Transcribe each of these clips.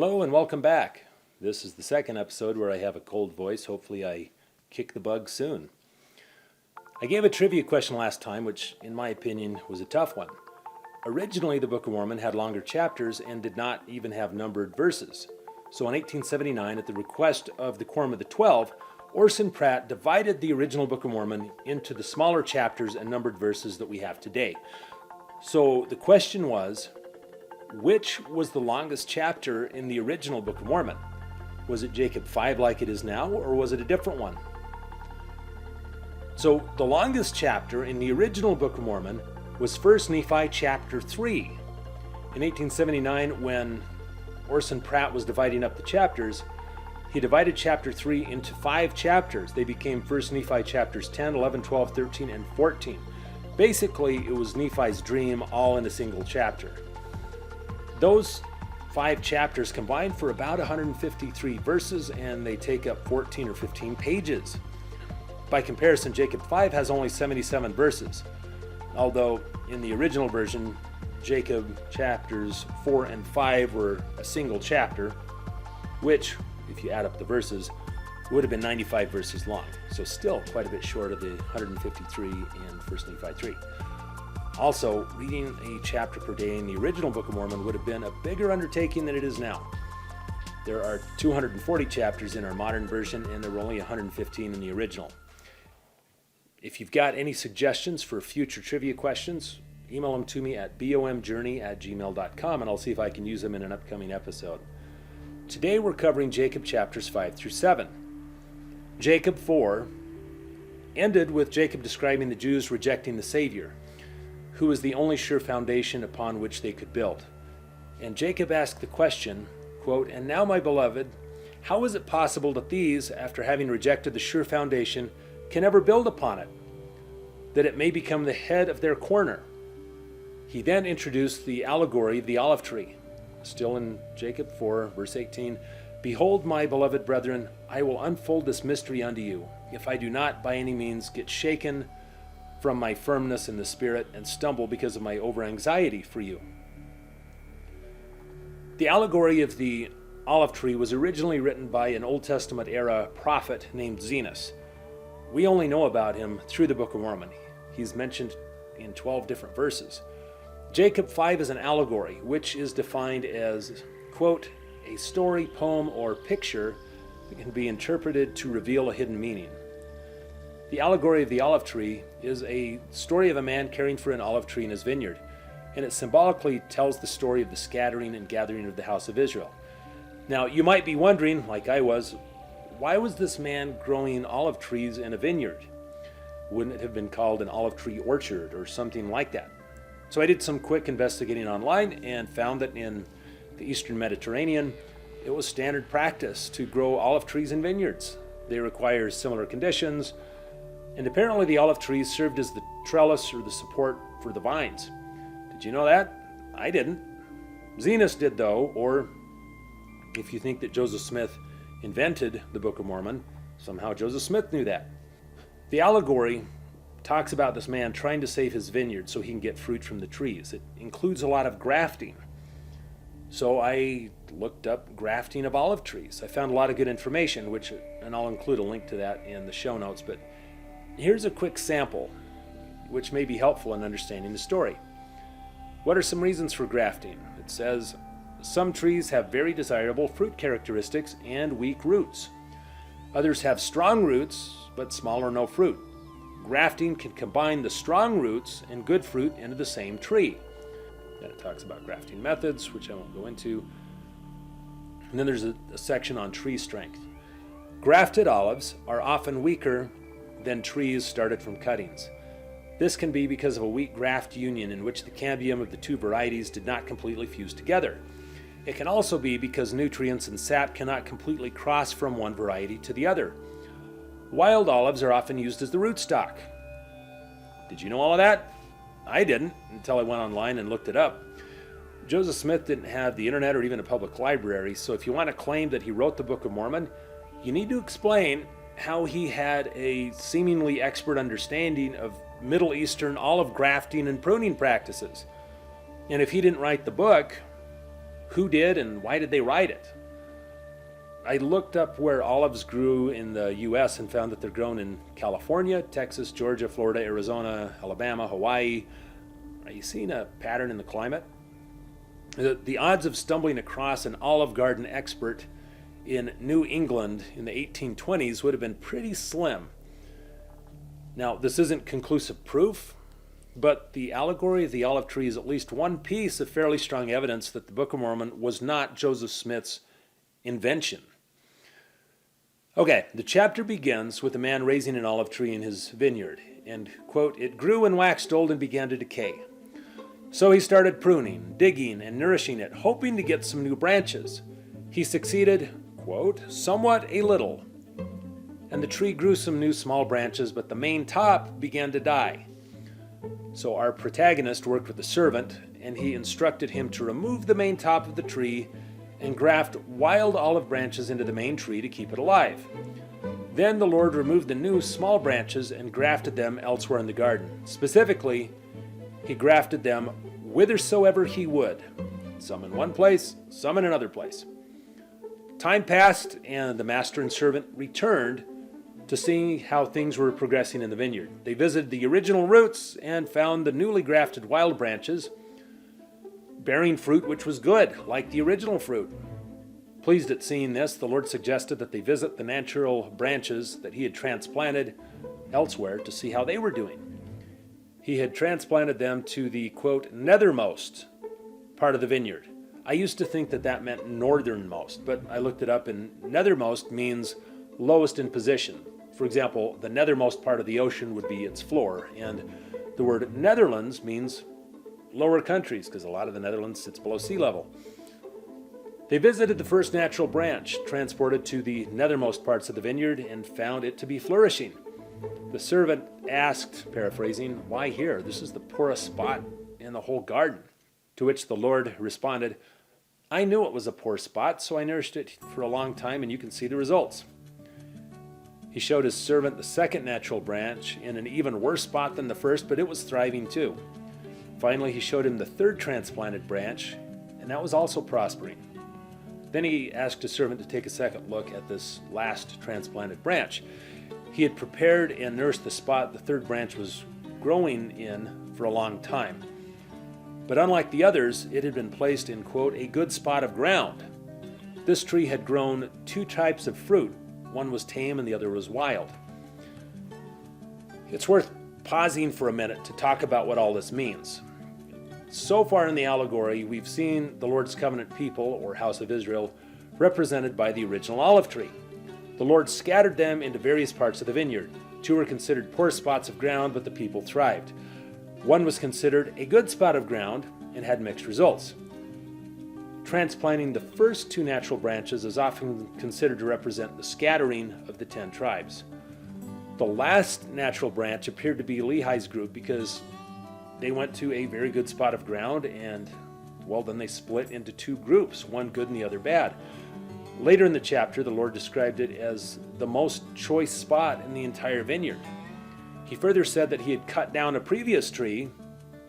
Hello and welcome back. This is the second episode where I have a cold voice. Hopefully I kick the bug soon. I gave a trivia question last time, which in my opinion was a tough one. Originally, the Book of Mormon had longer chapters and did not even have numbered verses. So in 1879, at the request of the Quorum of the 12, Orson Pratt divided the original Book of Mormon into the smaller chapters and numbered verses that we have today. So the question was, which was the longest chapter in the original Book of Mormon? Was it Jacob 5 like it is now, or was it a different one? So the longest chapter in the original Book of Mormon was 1 Nephi chapter 3. In 1879, when Orson Pratt was dividing up the chapters, he divided chapter 3 into 5 chapters. They became 1 Nephi chapters 10, 11, 12, 13, and 14. Basically, it was Nephi's dream all in a single chapter. Those 5 chapters combine for about 153 verses, and they take up 14 or 15 pages. By comparison, Jacob 5 has only 77 verses, although in the original version, Jacob chapters 4 and 5 were a single chapter, which, if you add up the verses, would have been 95 verses long, so still quite a bit short of the 153 in 1 Nephi 3. Also, reading a chapter per day in the original Book of Mormon would have been a bigger undertaking than it is now. There are 240 chapters in our modern version, and there were only 115 in the original. If you've got any suggestions for future trivia questions, email them to me at bomjourney@gmail.com, and I'll see if I can use them in an upcoming episode. Today we're covering Jacob chapters 5 through 7. Jacob 4 ended with Jacob describing the Jews rejecting the Savior, who was the only sure foundation upon which they could build. And Jacob asked the question, quote, "And now, my beloved, how is it possible that these, after having rejected the sure foundation, can ever build upon it, that it may become the head of their corner?" He then introduced the allegory of the olive tree. Still in Jacob 4, verse 18, "Behold, my beloved brethren, I will unfold this mystery unto you, if I do not by any means get shaken from my firmness in the Spirit and stumble because of my over-anxiety for you." The allegory of the olive tree was originally written by an Old Testament era prophet named Zenos. We only know about him through the Book of Mormon. He's mentioned in 12 different verses. Jacob 5 is an allegory, which is defined as, quote, "a story, poem, or picture that can be interpreted to reveal a hidden meaning." The allegory of the olive tree is a story of a man caring for an olive tree in his vineyard, and it symbolically tells the story of the scattering and gathering of the house of Israel. Now, you might be wondering, like I was, why was this man growing olive trees in a vineyard? Wouldn't it have been called an olive tree orchard or something like that? So I did some quick investigating online and found that in the Eastern Mediterranean, it was standard practice to grow olive trees in vineyards. They require similar conditions, and apparently the olive trees served as the trellis or the support for the vines. Did you know that? I didn't. Zenos did though, or if you think that Joseph Smith invented the Book of Mormon, somehow Joseph Smith knew that. The allegory talks about this man trying to save his vineyard so he can get fruit from the trees. It includes a lot of grafting. So I looked up grafting of olive trees. I found a lot of good information, and I'll include a link to that in the show notes, but here's a quick sample, which may be helpful in understanding the story. What are some reasons for grafting? It says, some trees have very desirable fruit characteristics and weak roots. Others have strong roots, but small or no fruit. Grafting can combine the strong roots and good fruit into the same tree. Then it talks about grafting methods, which I won't go into. And then there's a section on tree strength. Grafted olives are often weaker than trees started from cuttings. This can be because of a weak graft union in which the cambium of the two varieties did not completely fuse together. It can also be because nutrients and sap cannot completely cross from one variety to the other. Wild olives are often used as the rootstock. Did you know all of that? I didn't until I went online and looked it up. Joseph Smith didn't have the internet or even a public library, so if you want to claim that he wrote the Book of Mormon, you need to explain how he had a seemingly expert understanding of Middle Eastern olive grafting and pruning practices. And if he didn't write the book, Who did and why did they write it? I looked up where olives grew in the U.S. and found that they're grown in California, Texas, Georgia, Florida, Arizona, Alabama, Hawaii. Are you seeing a pattern in the climate? The odds of stumbling across an Olive Garden expert in New England in the 1820s would have been pretty slim. Now, this isn't conclusive proof, but the allegory of the olive tree is at least one piece of fairly strong evidence that the Book of Mormon was not Joseph Smith's invention. Okay, the chapter begins with a man raising an olive tree in his vineyard, and, quote, "It grew and waxed old and began to decay. So he started pruning, digging, and nourishing it, hoping to get some new branches. He succeeded, quote, somewhat a little, and the tree grew some new small branches, but the main top began to die. So our protagonist worked with the servant, and he instructed him to remove the main top of the tree and graft wild olive branches into the main tree to keep it alive. Then the Lord removed the new small branches and grafted them elsewhere in the garden. Specifically, he grafted them whithersoever he would, some in one place, some in another place. Time passed, and the master and servant returned to see how things were progressing in the vineyard. They visited the original roots and found the newly grafted wild branches bearing fruit which was good, like the original fruit. Pleased at seeing this, the Lord suggested that they visit the natural branches that he had transplanted elsewhere to see how they were doing. He had transplanted them to the, quote, nethermost part of the vineyard. I used to think that that meant northernmost, but I looked it up, and nethermost means lowest in position. For example, the nethermost part of the ocean would be its floor, and the word Netherlands means lower countries, because a lot of the Netherlands sits below sea level. They visited the first natural branch, transported to the nethermost parts of the vineyard, and found it to be flourishing. The servant asked, paraphrasing, "Why here? This is the poorest spot in the whole garden." To which the Lord responded, "I knew it was a poor spot, so I nourished it for a long time, and you can see the results." He showed his servant the second natural branch in an even worse spot than the first, but it was thriving too. Finally, he showed him the third transplanted branch, and that was also prospering. Then he asked his servant to take a second look at this last transplanted branch. He had prepared and nursed the spot the third branch was growing in for a long time. But unlike the others, it had been placed in, quote, a good spot of ground. This tree had grown two types of fruit. One was tame and the other was wild. It's worth pausing for a minute to talk about what all this means. So far in the allegory, we've seen the Lord's covenant people, or house of Israel, represented by the original olive tree. The Lord scattered them into various parts of the vineyard. Two were considered poor spots of ground, but the people thrived. One was considered a good spot of ground and had mixed results. Transplanting the first two natural branches is often considered to represent the scattering of the 10 tribes. The last natural branch appeared to be Lehi's group because they went to a very good spot of ground, and, well, then they split into two groups, one good and the other bad. Later in the chapter, the Lord described it as the most choice spot in the entire vineyard. He further said that he had cut down a previous tree,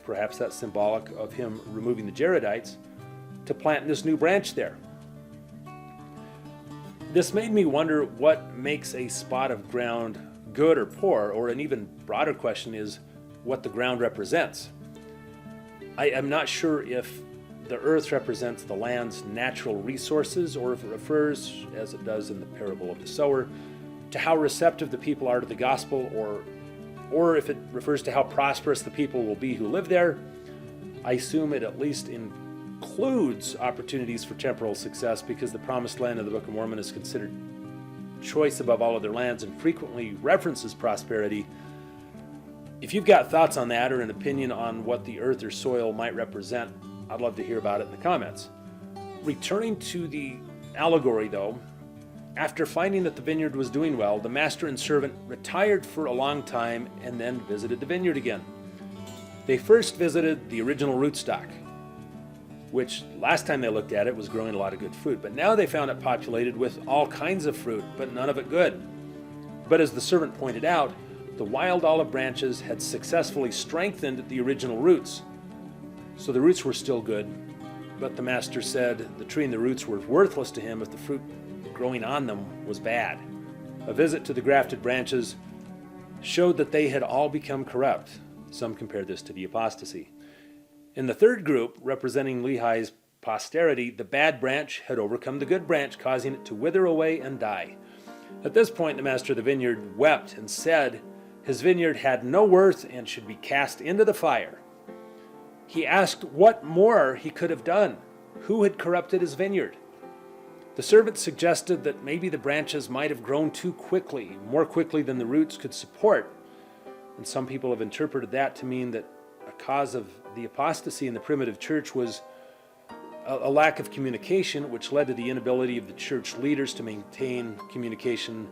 perhaps that's symbolic of him removing the Jaredites, to plant this new branch there. This made me wonder what makes a spot of ground good or poor, or an even broader question is what the ground represents. I am not sure if the earth represents the land's natural resources, or if it refers, as it does in the parable of the sower, to how receptive the people are to the gospel, or if it refers to how prosperous the people will be who live there. I assume it at least includes opportunities for temporal success, because the promised land of the Book of Mormon is considered choice above all other lands and frequently references prosperity. If you've got thoughts on that, or an opinion on what the earth or soil might represent, I'd love to hear about it in the comments. Returning to the allegory, though, after finding that the vineyard was doing well, the master and servant retired for a long time and then visited the vineyard again. They first visited the original rootstock, which last time they looked at it was growing a lot of good fruit, but now they found it populated with all kinds of fruit, but none of it good. But as the servant pointed out, the wild olive branches had successfully strengthened the original roots. So the roots were still good, But the master said the tree and the roots were worthless to him if the fruit growing on them was bad. A visit to the grafted branches showed that they had all become corrupt. Some compared this to the apostasy. In the third group, representing Lehi's posterity, the bad branch had overcome the good branch, causing it to wither away and die. At this point, the master of the vineyard wept and said his vineyard had no worth and should be cast into the fire. He asked what more he could have done. Who had corrupted his vineyard? The servant suggested that maybe the branches might have grown too quickly, more quickly than the roots could support. And some people have interpreted that to mean that a cause of the apostasy in the primitive church was a lack of communication, which led to the inability of the church leaders to maintain communication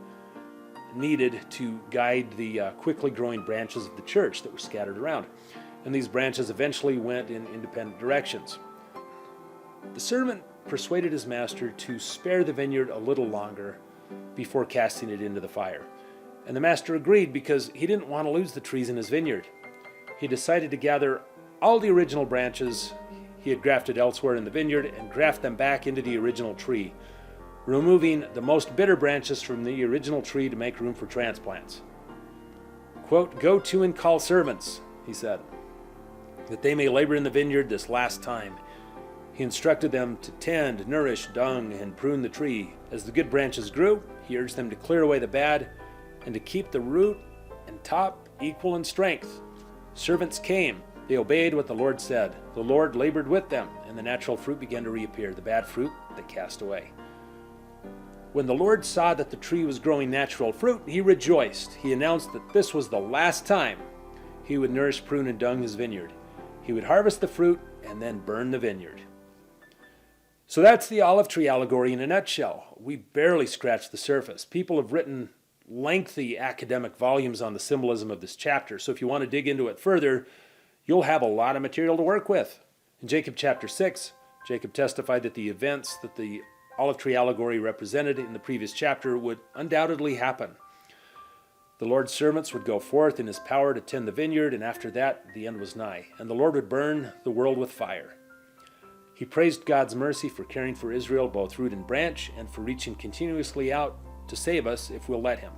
needed to guide the quickly growing branches of the church that were scattered around. And these branches eventually went in independent directions. The servant persuaded his master to spare the vineyard a little longer before casting it into the fire. And the master agreed because he didn't want to lose the trees in his vineyard. He decided to gather all the original branches he had grafted elsewhere in the vineyard and graft them back into the original tree, removing the most bitter branches from the original tree to make room for transplants. Quote, "Go to and call servants," he said, "that they may labor in the vineyard this last time." He instructed them to tend, nourish, dung, and prune the tree. As the good branches grew, he urged them to clear away the bad and to keep the root and top equal in strength. Servants came. They obeyed what the Lord said. The Lord labored with them, and the natural fruit began to reappear. The bad fruit they cast away. When the Lord saw that the tree was growing natural fruit, he rejoiced. He announced that this was the last time he would nourish, prune, and dung his vineyard. He would harvest the fruit and then burn the vineyard. So that's the olive tree allegory in a nutshell. We barely scratched the surface. People have written lengthy academic volumes on the symbolism of this chapter, so if you want to dig into it further, you'll have a lot of material to work with. In Jacob chapter 6, Jacob testified that the events that the olive tree allegory represented in the previous chapter would undoubtedly happen. The Lord's servants would go forth in his power to tend the vineyard, and after that, the end was nigh, and the Lord would burn the world with fire. He praised God's mercy for caring for Israel, both root and branch, and for reaching continuously out to save us if we'll let him.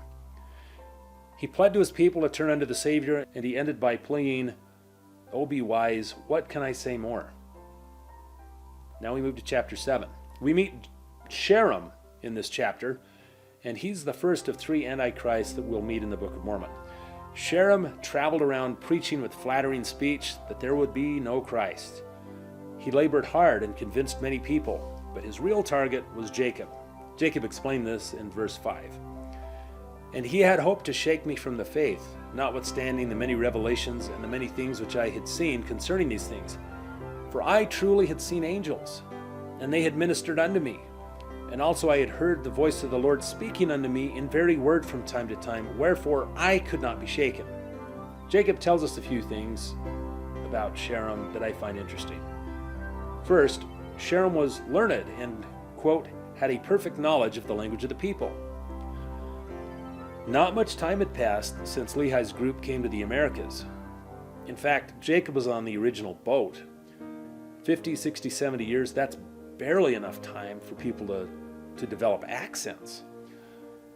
He pled to his people to turn unto the Savior, and he ended by pleading, "Oh, be wise, what can I say more?" Now we move to chapter 7. We meet Sherem in this chapter, and he's the first of three antichrists that we'll meet in the Book of Mormon. Sherem traveled around preaching with flattering speech that there would be no Christ. He labored hard and convinced many people, but his real target was Jacob. Jacob explained this in verse 5. "And he had hoped to shake me from the faith, notwithstanding the many revelations and the many things which I had seen concerning these things. For I truly had seen angels, and they had ministered unto me. And also I had heard the voice of the Lord speaking unto me in very word from time to time, wherefore I could not be shaken." Jacob tells us a few things about Sherem that I find interesting. First, Sherem was learned and, quote, had a perfect knowledge of the language of the people. Not much time had passed since Lehi's group came to the Americas. In fact, Jacob was on the original boat. 50, 60, 70 years, that's barely enough time for people to develop accents.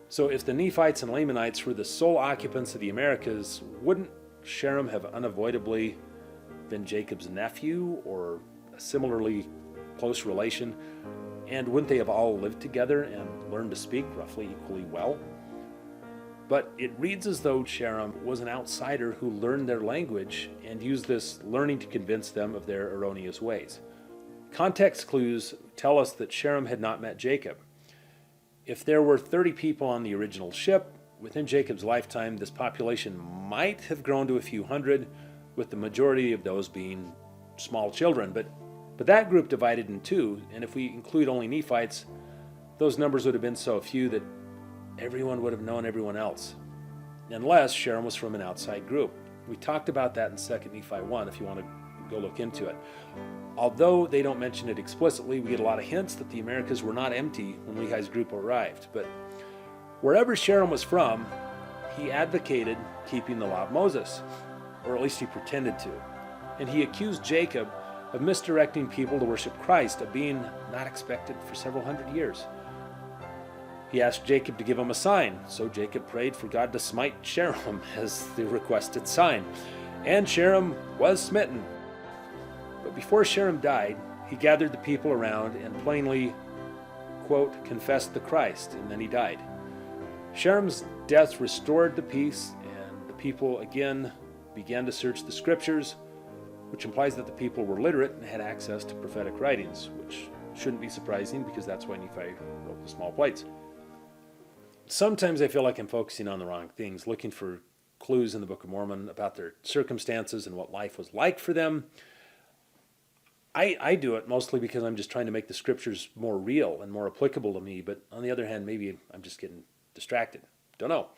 So if the Nephites and Lamanites were the sole occupants of the Americas, wouldn't Sherem have unavoidably been Jacob's nephew or a similarly close relation? And wouldn't they have all lived together and learned to speak roughly equally well? But it reads as though Sherem was an outsider who learned their language and used this learning to convince them of their erroneous ways. Context clues tell us that Sherem had not met Jacob. If there were 30 people on the original ship, within Jacob's lifetime, this population might have grown to a few hundred, with the majority of those being small children. But that group divided in two, and if we include only Nephites, those numbers would have been so few that everyone would have known everyone else, unless Sherem was from an outside group. We talked about that in 2 Nephi 1 if you want to go look into it. Although they don't mention it explicitly, we get a lot of hints that the Americas were not empty when Lehi's group arrived. But wherever Sherem was from, he advocated keeping the law of Moses, or at least he pretended to. And he accused Jacob of misdirecting people to worship Christ, a being not expected for several hundred years. He asked Jacob to give him a sign, so Jacob prayed for God to smite Sherem as the requested sign. And Sherem was smitten. But before Sherem died, he gathered the people around and plainly, quote, confessed the Christ, and then he died. Sherem's death restored the peace, and the people again began to search the scriptures, which implies that the people were literate and had access to prophetic writings, which shouldn't be surprising because that's why Nephi wrote the small plates. Sometimes I feel like I'm focusing on the wrong things, looking for clues in the Book of Mormon about their circumstances and what life was like for them. I do it mostly because I'm just trying to make the scriptures more real and more applicable to me, but on the other hand, maybe I'm just getting distracted. Don't know.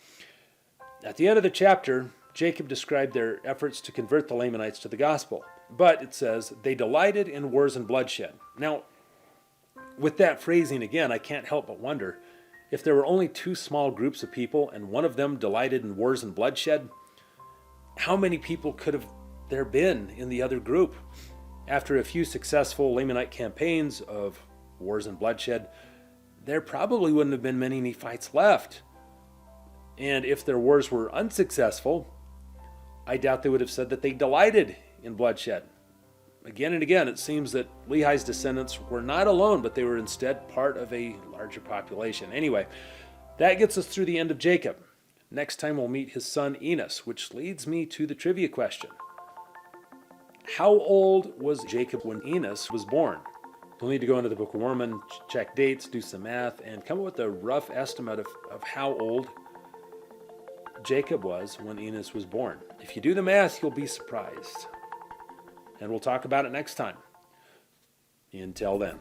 At the end of the chapter, Jacob described their efforts to convert the Lamanites to the gospel, but it says, they delighted in wars and bloodshed. Now, with that phrasing again, I can't help but wonder, if there were only two small groups of people and one of them delighted in wars and bloodshed, how many people could have there been in the other group? After a few successful Lamanite campaigns of wars and bloodshed, there probably wouldn't have been many Nephites left. And if their wars were unsuccessful, I doubt they would have said that they delighted in bloodshed. Again and again, it seems that Lehi's descendants were not alone, but they were instead part of a larger population. Anyway, that gets us through the end of Jacob. Next time we'll meet his son Enos, which leads me to the trivia question. How old was Jacob when Enos was born? You'll need to go into the Book of Mormon, check dates, do some math, and come up with a rough estimate of how old Jacob was when Enos was born. If you do the math, you'll be surprised. And we'll talk about it next time. Until then.